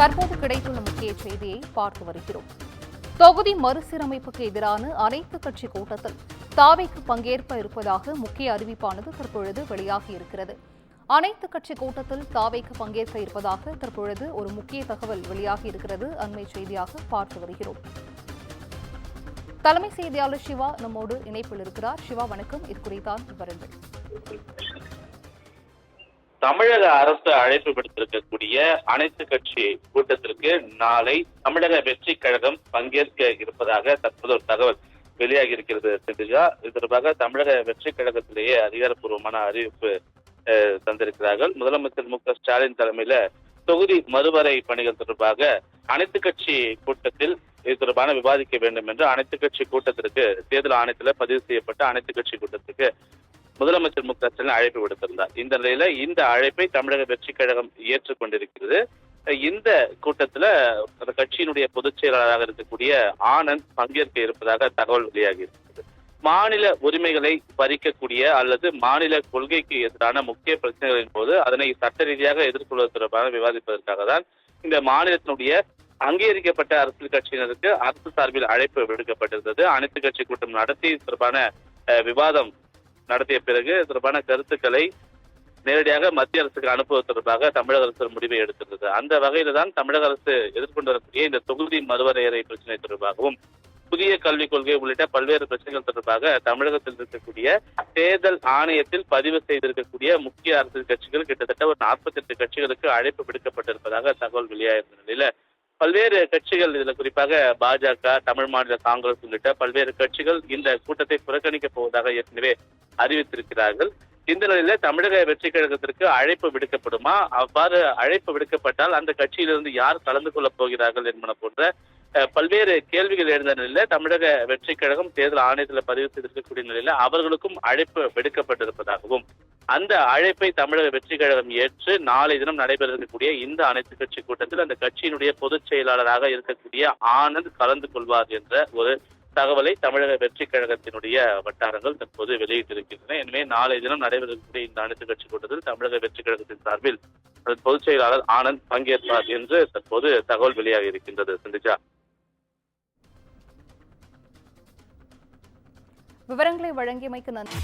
தற்போது கிடைத்துள்ள முக்கிய செய்தியை பார்த்து வருகிறோம். தொகுதி மறுசீரமைப்புக்கு எதிரான அனைத்து கட்சி கூட்டத்தில் தாவேக்கு பங்கேற்ப இருப்பதாக முக்கிய அறிவிப்பானது தற்பொழுது வெளியாகியிருக்கிறது. அனைத்து கட்சி கூட்டத்தில் தாவேக்கு பங்கேற்க இருப்பதாக தற்பொழுது ஒரு முக்கிய தகவல் வெளியாகி இருக்கிறது. அண்மை செய்தியாக பார்த்து வருகிறோம். தலைமை செய்தியாளர் சிவா நம்மோடு இணைப்பில் இருக்கிறார். சிவா, வணக்கம். இது குறித்தான் விவரங்கள். தமிழக அரசு அழைப்பு விடுத்திருக்கக்கூடிய அனைத்து கட்சி கூட்டத்திற்கு நாளை தமிழக வெற்றி கழகம் பங்கேற்க இருப்பதாக தற்போது ஒரு தகவல் வெளியாகி இருக்கிறது. இது தொடர்பாக தமிழக வெற்றி கழகத்திலேயே அதிகாரப்பூர்வமான அறிவிப்பு தந்திருக்கிறார்கள். முதலமைச்சர் மு.க.ஸ்டாலின் தலைமையில தொகுதி மறுவரை பணிகள் தொடர்பாக அனைத்து கட்சி கூட்டத்தில் இது தொடர்பான விவாதிக்க வேண்டும் என்று அனைத்து கட்சி கூட்டத்திற்கு தேர்தல் ஆணையத்தில் பதிவு செய்யப்பட்ட அனைத்து கட்சி கூட்டத்திற்கு முதலமைச்சர் மு.க.ஸ்டாலின் அழைப்பு விடுத்திருந்தார். இந்த நிலையில இந்த அழைப்பை தமிழக வெற்றி கழகம் ஏற்றுக்கொண்டிருக்கிறது. இந்த கூட்டத்துல அந்த கட்சியினுடைய பொதுச் செயலாளராக இருக்கக்கூடிய ஆனந்த் பங்கேற்க இருப்பதாக தகவல் வெளியாகி இருக்கிறது. மாநில உரிமைகளை பறிக்கக்கூடிய அல்லது மாநில கொள்கைக்கு எதிரான முக்கிய பிரச்சனைகளின் போது அதனை சட்ட ரீதியாக எதிர்கொள்வது தொடர்பாக விவாதிப்பதற்காக தான் இந்த மாநிலத்தினுடைய அங்கீகரிக்கப்பட்ட அரசியல் கட்சியினருக்கு அரசு சார்பில் அழைப்பு விடுக்கப்பட்டிருந்தது. அனைத்து கட்சி கூட்டம் நடத்தி தொடர்பான விவாதம் நடத்திய பிறகு தொடர்பான கருத்துக்களை நேரடியாக மத்திய அரசுக்கு அனுப்புவது தொடர்பாக தமிழக அரசு முடிவை எடுத்திருந்தது. அந்த வகையில தான் தமிழக அரசு எதிர்கொண்டு வரக்கூடிய இந்த தொகுதி மறுவரையறை பிரச்சனை தொடர்பாகவும் புதிய கல்விக் கொள்கை உள்ளிட்ட பல்வேறு பிரச்சனைகள் தொடர்பாக தமிழகத்தில் இருக்கக்கூடிய தேர்தல் ஆணையத்தில் பதிவு செய்திருக்கக்கூடிய முக்கிய அரசியல் கட்சிகள் கிட்டத்தட்ட ஒரு 48 கட்சிகளுக்கு அழைப்பு விடுக்கப்பட்டிருப்பதாக தகவல் வெளியாகிருந்த நிலையில பல்வேறு கட்சிகள் இதுல குறிப்பாக பாஜக, தமிழ் மாநில காங்கிரஸ் உள்ளிட்ட பல்வேறு கட்சிகள் இந்த கூட்டத்தை புறக்கணிக்க போவதாக ஏற்கனவே அறிவித்திருக்கிறார்கள். இந்த நிலையில தமிழக வெற்றி கழகத்திற்கு அழைப்பு விடுக்கப்படுமா, அவ்வாறு அழைப்பு விடுக்கப்பட்டால் அந்த கட்சியிலிருந்து யார் கலந்து கொள்ளப் போகிறார்கள் என்பன போன்ற பல்வேறு கேள்விகள் எழுந்த நிலையில தமிழக வெற்றி கழகம் தேர்தல் ஆணையத்தில் பதிவு செய்திருக்கக்கூடிய நிலையில அவர்களுக்கும் அழைப்பு விடுக்கப்பட்டிருப்பதாகவும் அந்த அழைப்பை தமிழக வெற்றி கழகம் ஏற்று நாளை தினம் நடைபெற இருக்கக்கூடிய இந்த அனைத்து கட்சி கூட்டத்தில் அந்த கட்சியினுடைய பொதுச் செயலாளராக இருக்கக்கூடிய ஆனந்த் கலந்து கொள்வார் என்ற ஒரு தகவலை தமிழக வெற்றி கழகத்தினுடைய வட்டாரங்கள் தற்போது வெளியிட்டிருக்கின்றன. எனவே நாளை தினம் நடைபெறக்கூடிய இந்த அனைத்து கட்சி கூட்டத்தில் தமிழக வெற்றி கழகத்தின் சார்பில் பொதுச் செயலாளர் ஆனந்த் பங்கேற்பார் என்று தற்போது தகவல் வெளியாகி இருக்கின்றது. சிந்திச்சா, விவரங்களை வழங்கியமைக்கு நன்றி.